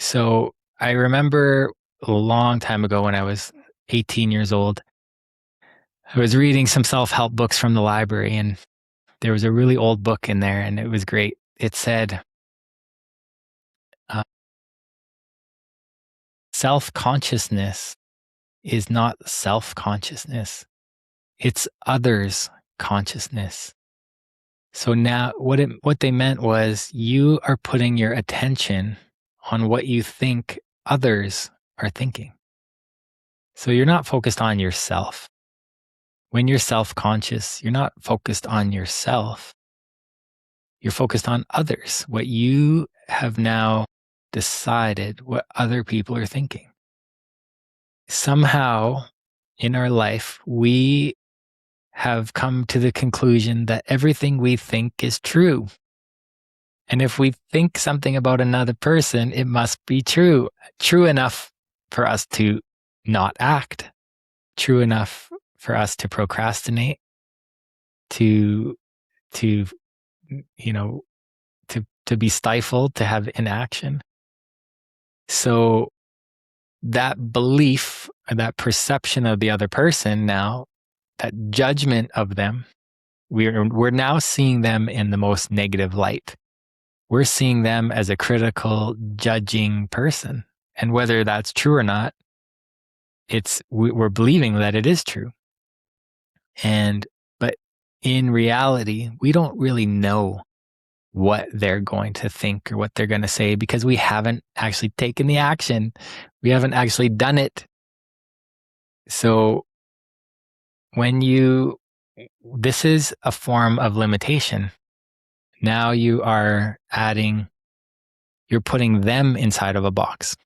So I remember a long time ago when I was 18 years old, I was reading some self-help books from the library, and there was a really old book in there, and it was great. It said, uh, self-consciousness is not self-consciousness. It's others' consciousness. So now what they meant was you are putting your attention on what you think others are thinking. So you're not focused on yourself. When you're self-conscious, you're not focused on yourself. You're focused on others, what you have now decided what other people are thinking. Somehow in our life, we have come to the conclusion that everything we think is true. And if we think something about another person, it must be true. True enough for us to not act. True enough for us to procrastinate, to you know, to be stifled, to have inaction. So that belief, or that perception of the other person now, that judgment of them, we're now seeing them in the most negative light. We're seeing them as a critical, judging person. And whether that's true or not, we're believing that it is true. But in reality, we don't really know what they're going to think or what they're going to say because we haven't actually taken the action. We haven't actually done it. So this is a form of limitation. Now you're putting them inside of a box.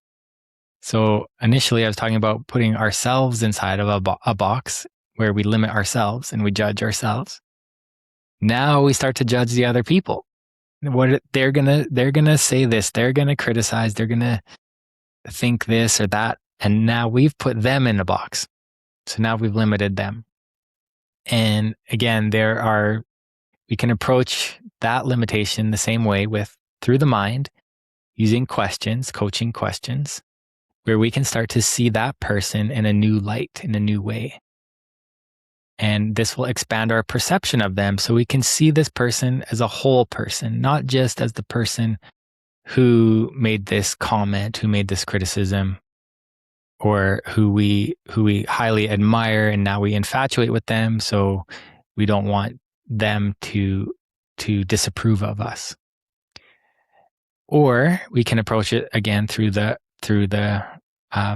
So initially I was talking about putting ourselves inside of a box where we limit ourselves and we judge ourselves. Now we start to judge the other people. What they're gonna say this, they're gonna criticize, they're gonna think this or that, and now we've put them in a box. So now we've limited them. And again, we can approach that limitation the same way through the mind, using questions, coaching questions, where we can start to see that person in a new light, in a new way. And this will expand our perception of them so we can see this person as a whole person, not just as the person who made this comment, who made this criticism, or who we highly admire, and now we infatuate with them, so we don't want them to disapprove of us. Or we can approach it again through the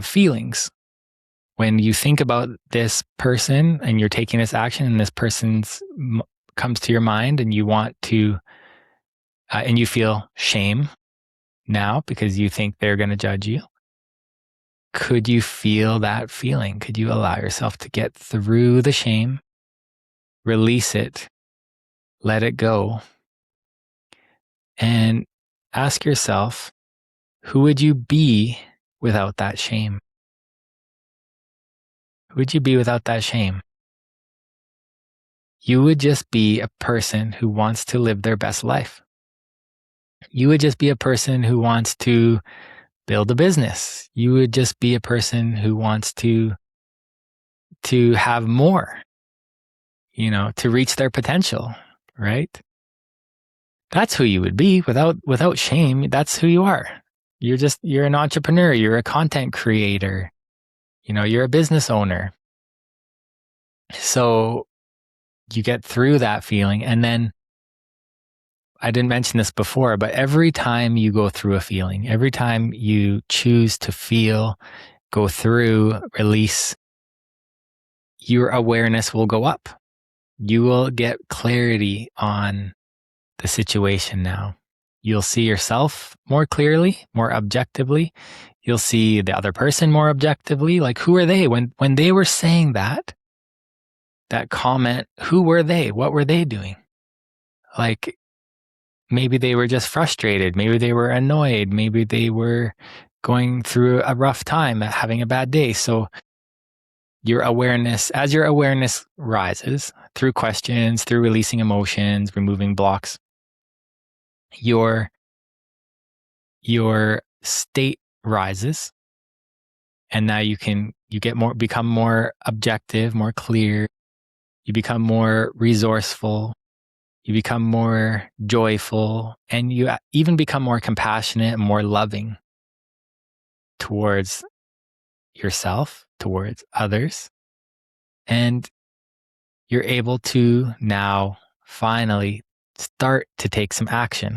feelings. When you think about this person and you're taking this action, and this person's comes to your mind, and you want to, and you feel shame now because you think they're going to judge you. Could you feel that feeling? Could you allow yourself to get through the shame, release it, let it go, and ask yourself, who would you be without that shame? Who would you be without that shame? You would just be a person who wants to live their best life. You would just be a person who wants to build a business. You would just be a person who wants to have more, to reach their potential, right? That's who you would be without shame. That's who you are. You're an entrepreneur. You're a content creator. You're a business owner. So you get through that feeling. And then I didn't mention this before, but every time you go through a feeling, every time you choose to feel, go through, release, your awareness will go up. You will get clarity on the situation now. You'll see yourself more clearly, more objectively. You'll see the other person more objectively. Like, who are they? When they were saying that comment, who were they? What were they doing? Like, maybe they were just frustrated. Maybe they were annoyed. Maybe they were going through a rough time, having a bad day. So as your awareness rises through questions, through releasing emotions, removing blocks, your state rises. And now you become more objective, more clear. You become more resourceful. You become more joyful, and you even become more compassionate and more loving towards yourself, towards others. And you're able to now finally start to take some action.